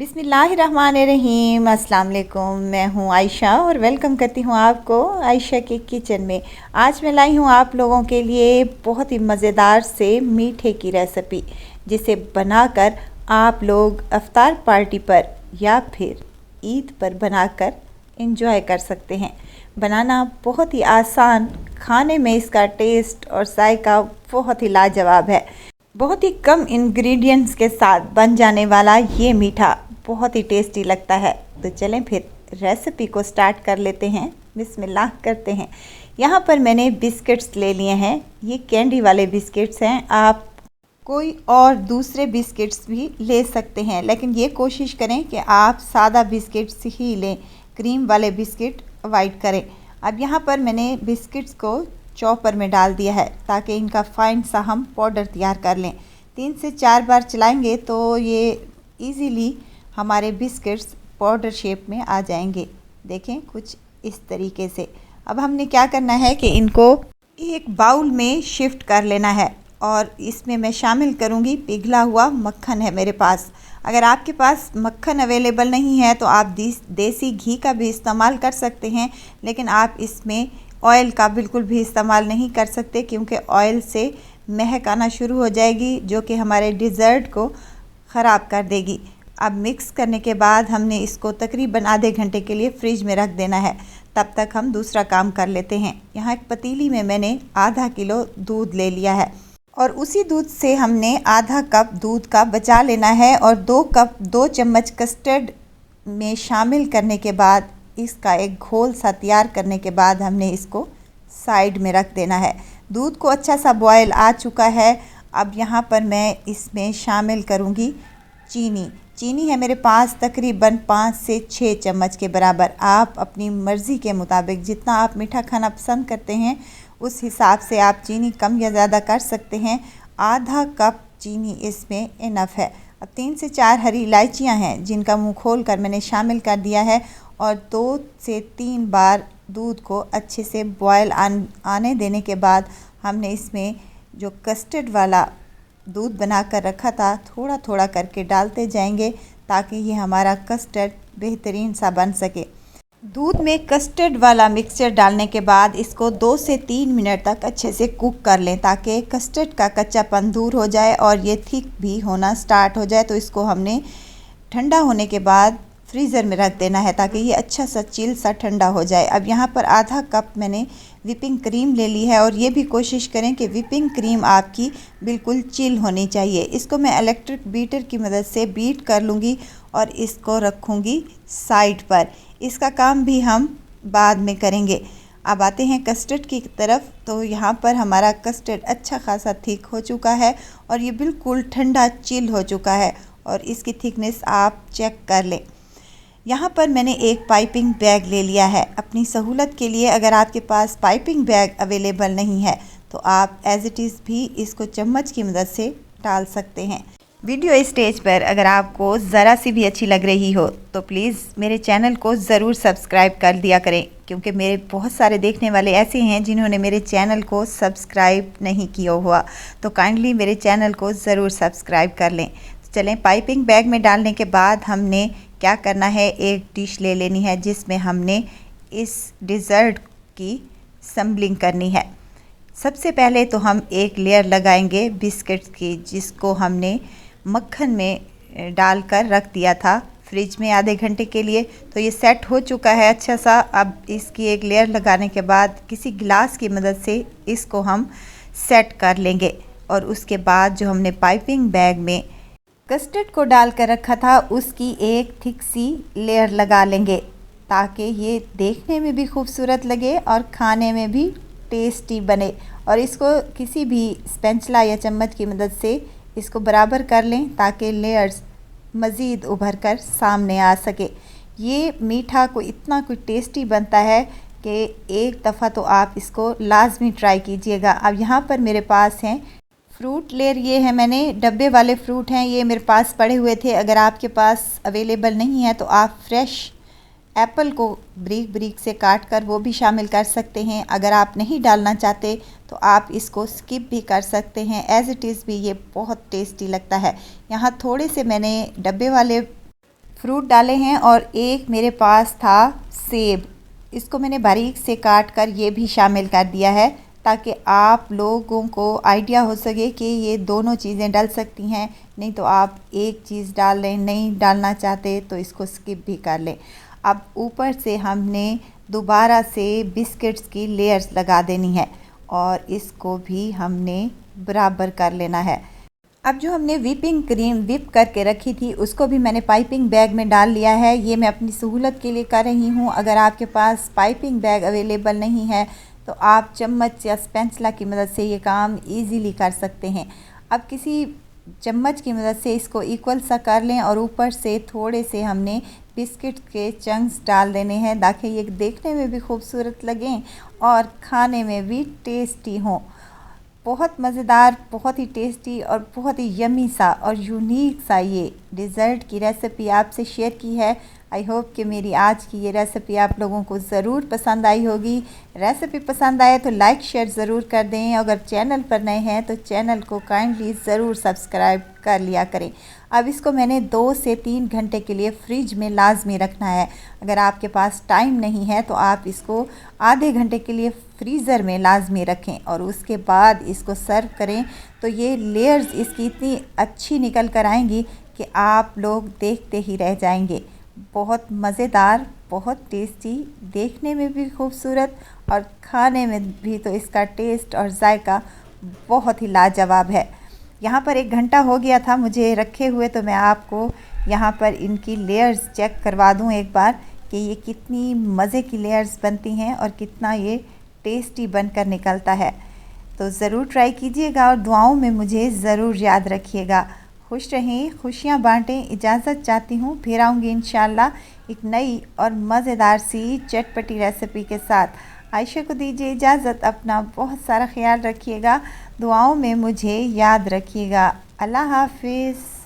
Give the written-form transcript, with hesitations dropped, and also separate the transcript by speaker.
Speaker 1: बिस्मिल्लाहिर्रहमानिर्रहीम। अस्सलाम वालेकुम। मैं हूं आयशा और वेलकम करती हूं आपको आयशा के किचन में। आज मैं लाई हूं आप लोगों के लिए बहुत ही मज़ेदार से मीठे की रेसिपी, जिसे बनाकर आप लोग अफ्तार पार्टी पर या फिर ईद पर बनाकर इंजॉय कर सकते हैं। बनाना बहुत ही आसान, खाने में इसका टेस्ट और जायका बहुत ही लाजवाब है। बहुत ही कम इंग्रेडिएंट्स के साथ बन जाने वाला ये मीठा बहुत ही टेस्टी लगता है। तो चलें फिर रेसिपी को स्टार्ट कर लेते हैं। बिस्मिल्लाह करते हैं। यहाँ पर मैंने बिस्किट्स ले लिए हैं। ये कैंडी वाले बिस्किट्स हैं। आप कोई और दूसरे बिस्किट्स भी ले सकते हैं, लेकिन ये कोशिश करें कि आप सादा बिस्किट्स ही लें, क्रीम वाले बिस्किट अवॉइड करें। अब यहाँ पर मैंने बिस्किट्स को चॉपर में डाल दिया है ताकि इनका फाइन सा हम पाउडर तैयार कर लें। 3 से 4 बार चलाएंगे तो ये इजीली हमारे बिस्किट्स पाउडर शेप में आ जाएंगे। देखें कुछ इस तरीके से। अब हमने क्या करना है कि इनको एक बाउल में शिफ्ट कर लेना है और इसमें मैं शामिल करूंगी पिघला हुआ मक्खन है मेरे पास। अगर आपके पास मक्खन अवेलेबल नहीं है तो आप देसी घी का भी इस्तेमाल कर सकते हैं, लेकिन आप इसमें ऑयल का बिल्कुल भी इस्तेमाल नहीं कर सकते, क्योंकि ऑयल से महक आना शुरू हो जाएगी जो कि हमारे डिज़र्ट को ख़राब कर देगी। अब मिक्स करने के बाद हमने इसको तकरीबन आधे घंटे के लिए फ्रिज में रख देना है। तब तक हम दूसरा काम कर लेते हैं। यहाँ एक पतीली में मैंने आधा किलो दूध ले लिया है और उसी दूध से हमने आधा कप दूध का बचा लेना है और 2 चम्मच कस्टर्ड में शामिल करने के बाद इसका एक घोल सा तैयार करने के बाद हमने इसको साइड में रख देना है। दूध को अच्छा सा बॉयल आ चुका है। अब यहाँ पर मैं इसमें शामिल करूँगी चीनी है मेरे पास तकरीबन 5 से 6 चम्मच के बराबर। आप अपनी मर्ज़ी के मुताबिक जितना आप मीठा खाना पसंद करते हैं उस हिसाब से आप चीनी कम या ज़्यादा कर सकते हैं। आधा कप चीनी इसमें इनफ है। अब 3 से 4 हरी इलायचियाँ हैं जिनका मुँह खोल कर मैंने शामिल कर दिया है और 2 से 3 बार दूध को अच्छे से बॉयल आने देने के बाद हमने इसमें जो कस्टर्ड वाला दूध बना कर रखा था थोड़ा थोड़ा करके डालते जाएंगे ताकि ये हमारा कस्टर्ड बेहतरीन सा बन सके। दूध में कस्टर्ड वाला मिक्सचर डालने के बाद इसको 2 से 3 मिनट तक अच्छे से कुक कर लें ताकि कस्टर्ड का कच्चापन दूर हो जाए और ये थिक भी होना स्टार्ट हो जाए। तो इसको हमने ठंडा होने के बाद फ्रीज़र में रख देना है ताकि ये अच्छा सा चिल सा ठंडा हो जाए। अब यहाँ पर आधा कप मैंने विपिंग क्रीम ले ली है और ये भी कोशिश करें कि विपिंग क्रीम आपकी बिल्कुल चिल होनी चाहिए। इसको मैं इलेक्ट्रिक बीटर की मदद से बीट कर लूँगी और इसको रखूँगी साइड पर। इसका काम भी हम बाद में करेंगे। अब आते हैं कस्टर्ड की तरफ। तो यहाँ पर हमारा कस्टर्ड अच्छा खासा थिक हो चुका है और ये बिल्कुल ठंडा चिल हो चुका है और इसकी थिकनेस आप चेक कर लें। यहाँ पर मैंने एक पाइपिंग बैग ले लिया है अपनी सहूलत के लिए। अगर आपके पास पाइपिंग बैग अवेलेबल नहीं है तो आप एज़ इट इज़ भी इसको चम्मच की मदद से डाल सकते हैं। वीडियो स्टेज पर अगर आपको ज़रा सी भी अच्छी लग रही हो तो प्लीज़ मेरे चैनल को ज़रूर सब्सक्राइब कर दिया करें, क्योंकि मेरे बहुत सारे देखने वाले ऐसे हैं जिन्होंने मेरे चैनल को सब्सक्राइब नहीं किया हुआ। तो काइंडली मेरे चैनल को ज़रूर सब्सक्राइब कर लें। चलें, पाइपिंग बैग में डालने के बाद हमने क्या करना है, एक डिश ले लेनी है जिसमें हमने इस डिज़र्ट की सम्बलिंग करनी है। सबसे पहले तो हम एक लेयर लगाएंगे बिस्किट्स की, जिसको हमने मक्खन में डालकर रख दिया था फ्रिज में आधे घंटे के लिए। तो ये सेट हो चुका है अच्छा सा। अब इसकी एक लेयर लगाने के बाद किसी गिलास की मदद से इसको हम सेट कर लेंगे और उसके बाद जो हमने पाइपिंग बैग में कस्टर्ड को डाल कर रखा था उसकी एक थिक सी लेयर लगा लेंगे ताकि ये देखने में भी खूबसूरत लगे और खाने में भी टेस्टी बने। और इसको किसी भी स्पैचुला या चम्मच की मदद से इसको बराबर कर लें ताकि लेयर्स मज़ीद उभर कर सामने आ सके। ये मीठा को इतना कुछ टेस्टी बनता है कि एक दफ़ा तो आप इसको लाजमी ट्राई कीजिएगा। अब यहाँ पर मेरे पास हैं फ्रूट लेयर। ये है मैंने डब्बे वाले फ्रूट हैं, ये मेरे पास पड़े हुए थे। अगर आपके पास अवेलेबल नहीं है तो आप फ्रेश एप्पल को ब्रीक ब्रीक से काट कर वो भी शामिल कर सकते हैं। अगर आप नहीं डालना चाहते तो आप इसको स्किप भी कर सकते हैं। एज़ इट इज़ भी ये बहुत टेस्टी लगता है। यहाँ थोड़े से मैंने डब्बे वाले फ्रूट डाले हैं और एक मेरे पास था सेब। इसको मैंने बारीक से काट कर ये भी शामिल कर दिया है ताकि आप लोगों को आइडिया हो सके कि ये दोनों चीज़ें डल सकती हैं। नहीं तो आप एक चीज़ डाल लें, नहीं डालना चाहते तो इसको स्किप भी कर लें। अब ऊपर से हमने दोबारा से बिस्किट्स की लेयर्स लगा देनी है और इसको भी हमने बराबर कर लेना है। अब जो हमने व्हिपिंग क्रीम व्हिप करके रखी थी उसको भी मैंने पाइपिंग बैग में डाल लिया है। ये मैं अपनी सहूलत के लिए कर रही हूँ। अगर आपके पास पाइपिंग बैग अवेलेबल नहीं है तो आप चम्मच या स्पैचुला की मदद से ये काम इजीली कर सकते हैं। अब किसी चम्मच की मदद से इसको इक्वल सा कर लें और ऊपर से थोड़े से हमने बिस्किट के चंक्स डाल देने हैं ताकि ये देखने में भी खूबसूरत लगें और खाने में भी टेस्टी हों। बहुत मज़ेदार, बहुत ही टेस्टी और बहुत ही यमी सा और यूनिक सा ये डिज़र्ट की रेसिपी आपसे शेयर की है। आई होप कि मेरी आज की ये रेसिपी आप लोगों को ज़रूर पसंद आई होगी। रेसिपी पसंद आए तो लाइक शेयर ज़रूर कर दें। अगर चैनल पर नए हैं तो चैनल को काइंडली ज़रूर सब्सक्राइब कर लिया करें। अब इसको मैंने 2 से 3 घंटे के लिए फ्रिज में लाजमी रखना है। अगर आपके पास टाइम नहीं है तो आप इसको आधे घंटे के लिए फ्रीज़र में लाजमी रखें और उसके बाद इसको सर्व करें तो ये लेयर्स इसकी इतनी अच्छी निकल कर आएंगी कि आप लोग देखते ही रह जाएंगे। बहुत मज़ेदार, बहुत टेस्टी, देखने में भी खूबसूरत और खाने में भी तो इसका टेस्ट और जायका बहुत ही लाजवाब है। यहाँ पर 1 घंटा हो गया था मुझे रखे हुए, तो मैं आपको यहाँ पर इनकी लेयर्स चेक करवा दूँ एक बार कि ये कितनी मज़े की लेयर्स बनती हैं और कितना ये टेस्टी बनकर निकलता है। तो ज़रूर ट्राई कीजिएगा और दुआओं में मुझे ज़रूर याद रखिएगा। खुश रहें, खुशियाँ बांटें। इजाज़त चाहती हूँ, फिर आऊँगी इंशाल्लाह एक नई और मज़ेदार सी चटपटी रेसिपी के साथ। आयशा को दीजिए इजाज़त। अपना बहुत सारा ख्याल रखिएगा, दुआओं में मुझे याद रखिएगा। अल्लाह हाफिज़।